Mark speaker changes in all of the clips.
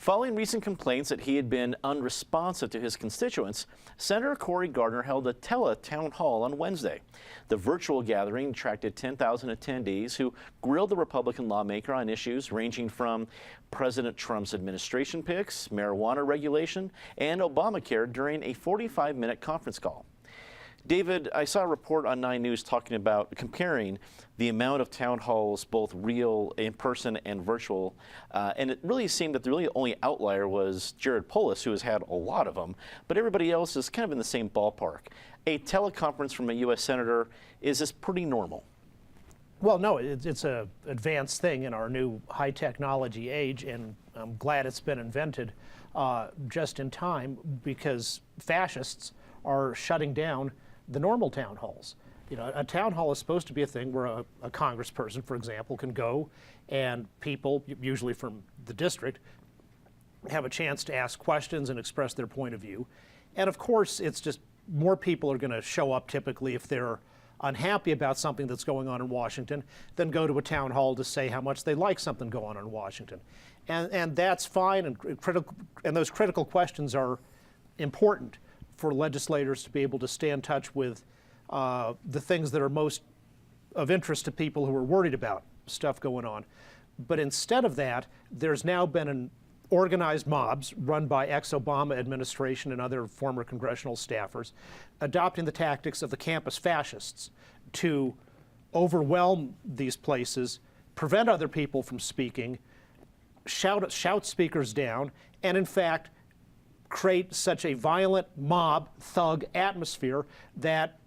Speaker 1: Following recent complaints that he had been unresponsive to his constituents, Senator Cory Gardner held a Tele-Town hall on Wednesday. The virtual gathering attracted 10,000 attendees who grilled the Republican lawmaker on issues ranging from President Trump's administration picks, marijuana regulation, and Obamacare during a 45-minute conference call. David, I saw a report on 9 News talking about comparing the amount of town halls, both real, in person, and virtual, and it really seemed that the really only outlier was Jared Polis, who has had a lot of them, but everybody else is kind of in the same ballpark. A teleconference from a U.S. senator is this pretty normal?
Speaker 2: Well, no, it's an advanced thing in our new high technology age, and I'm glad it's been invented just in time, because fascists are shutting down the normal town halls. You know, a town hall is supposed to be a thing where a congressperson, for example, can go and people, usually from the district, have a chance to ask questions and express their point of view. And of course, it's just more people are going to show up typically if they're unhappy about something that's going on in Washington than go to a town hall to say how much they like something going on in Washington. And that's fine, and those critical questions are important for legislators to be able to stay in touch with the things that are most of interest to people who are worried about stuff going on. But instead of that, there's now been organized mobs run by ex-Obama administration and other former congressional staffers adopting the tactics of the campus fascists to overwhelm these places, prevent other people from speaking, shout speakers down, and in fact create such a violent mob thug atmosphere that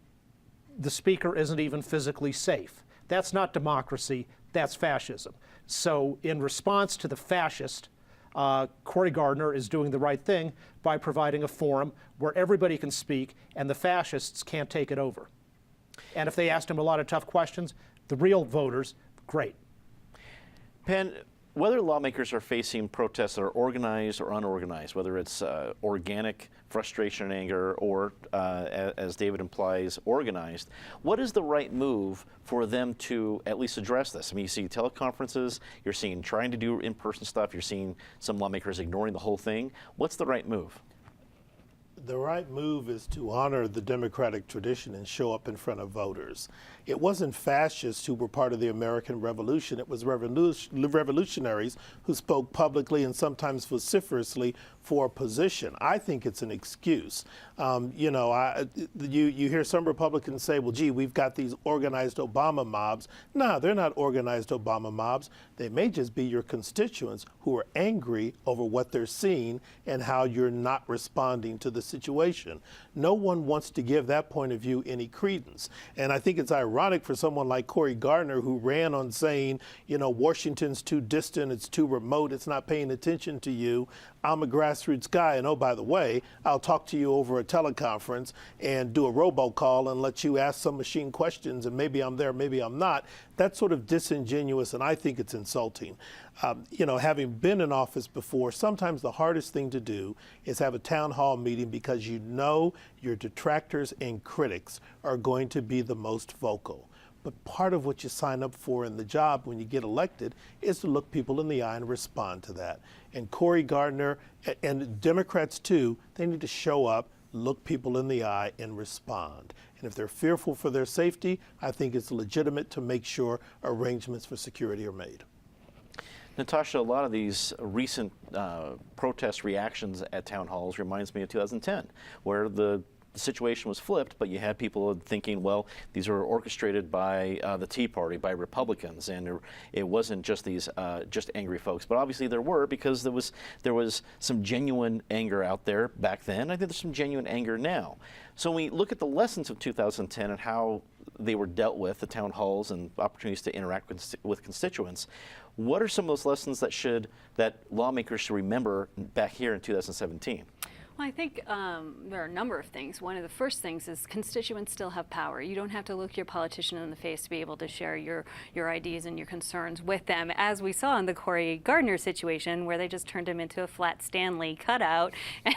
Speaker 2: the speaker isn't even physically safe. That's not democracy, that's fascism. So in response to the fascist, Cory Gardner is doing the right thing by providing a forum where everybody can speak and the fascists can't take it over. And if they asked him a lot of tough questions, the real voters, great.
Speaker 1: Penn, whether lawmakers are facing protests that are organized or unorganized, whether it's organic frustration and anger or, as David implies, organized, what is the right move for them to at least address this? I mean, you see teleconferences, you're seeing trying to do in-person stuff, you're seeing some lawmakers ignoring the whole thing. What's the right move?
Speaker 3: The right move is to honor the democratic tradition and show up in front of voters. It wasn't fascists who were part of the American Revolution. It was revolutionaries who spoke publicly and sometimes vociferously for a position. I think it's an excuse. You hear some Republicans say, well, gee, we've got these organized Obama mobs. No, they're not organized Obama mobs. They may just be your constituents who are angry over what they're seeing and how you're not responding to the situation. No one wants to give that point of view any credence. And I think it's ironic for someone like Cory Gardner, who ran on saying, you know, Washington's too distant, it's too remote, it's not paying attention to you. I'm a grassroots guy, and oh, by the way, I'll talk to you over a teleconference and do a robocall and let you ask some machine questions, and maybe I'm there, maybe I'm not. That's sort of disingenuous, and I think it's insulting. You know, having been in office before, sometimes the hardest thing to do is have a town hall meeting because you know your detractors and critics are going to be the most vocal. But part of what you sign up for in the job when you get elected is to look people in the eye and respond to that. And Cory Gardner and Democrats too, they need to show up, look people in the eye, and respond. And if they're fearful for their safety, I think it's legitimate to make sure arrangements for security are made.
Speaker 1: Natasha, a lot of these recent protest reactions at town halls reminds me of 2010, where the situation was flipped, but you had people thinking, well, these are orchestrated by the Tea Party, by Republicans, and it wasn't just these just angry folks. But obviously there were, because there was some genuine anger out there back then. I think there's some genuine anger now. So when we look at the lessons of 2010 and how they were dealt with, the town halls and opportunities to interact with constituents, what are some of those lessons that lawmakers should remember back here in 2017?
Speaker 4: Well, I think there are a number of things. One of the first things is constituents still have power. You don't have to look your politician in the face to be able to share your ideas and your concerns with them, as we saw in the Cory Gardner situation, where they just turned him into a flat Stanley cutout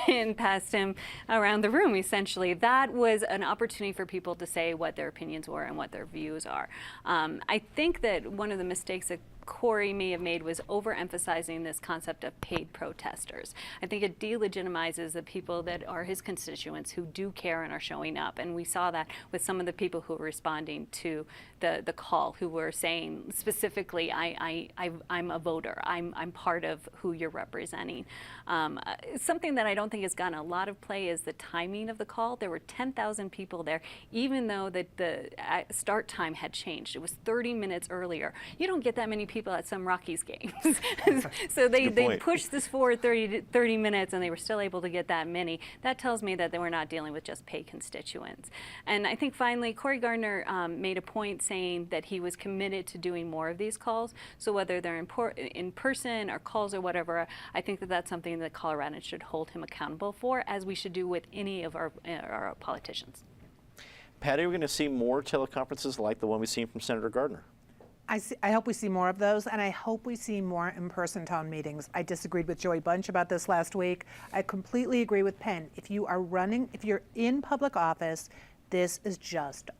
Speaker 4: and passed him around the room, essentially. That was an opportunity for people to say what their opinions were and what their views are. I think that one of the mistakes that Cory may have made was overemphasizing this concept of paid protesters. I think it delegitimizes the people that are his constituents who do care and are showing up. And we saw that with some of the people who were responding to the call, who were saying specifically, I'm a voter. I'm part of who you're representing. Something that I don't think has gotten a lot of play is the timing of the call. There were 10,000 people there, even though the start time had changed. It was 30 minutes earlier. You don't get that many people at some Rockies games. So they pushed this forward 30 minutes, and they were still able to get that many. That tells me that they were not dealing with just paid constituents. And I think finally, Cory Gardner made a point saying that he was committed to doing more of these calls. So whether they're in person or calls or whatever, I think that that's something that Coloradans should hold him accountable for, as we should do with any of our politicians.
Speaker 1: Patty, we're going to see more teleconferences like the one we've seen from Senator Gardner.
Speaker 5: I hope we see more of those, and I hope we see more in-person town meetings. I disagreed with Joey Bunch about this last week. I completely agree with Penn. If you're in public office, this is just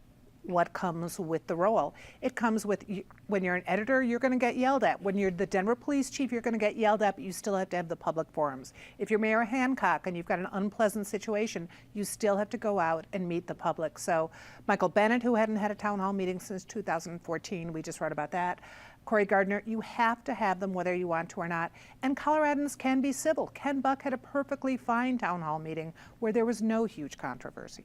Speaker 5: what comes with the role. It comes with, when you're an editor, you're going to get yelled at. When you're the Denver police chief, you're going to get yelled at, but you still have to have the public forums. If you're Mayor Hancock and you've got an unpleasant situation, you still have to go out and meet the public. So Michael Bennett, who hadn't had a town hall meeting since 2014, we just wrote about that. Cory Gardner, you have to have them whether you want to or not. And Coloradans can be civil. Ken Buck had a perfectly fine town hall meeting where there was no huge controversy.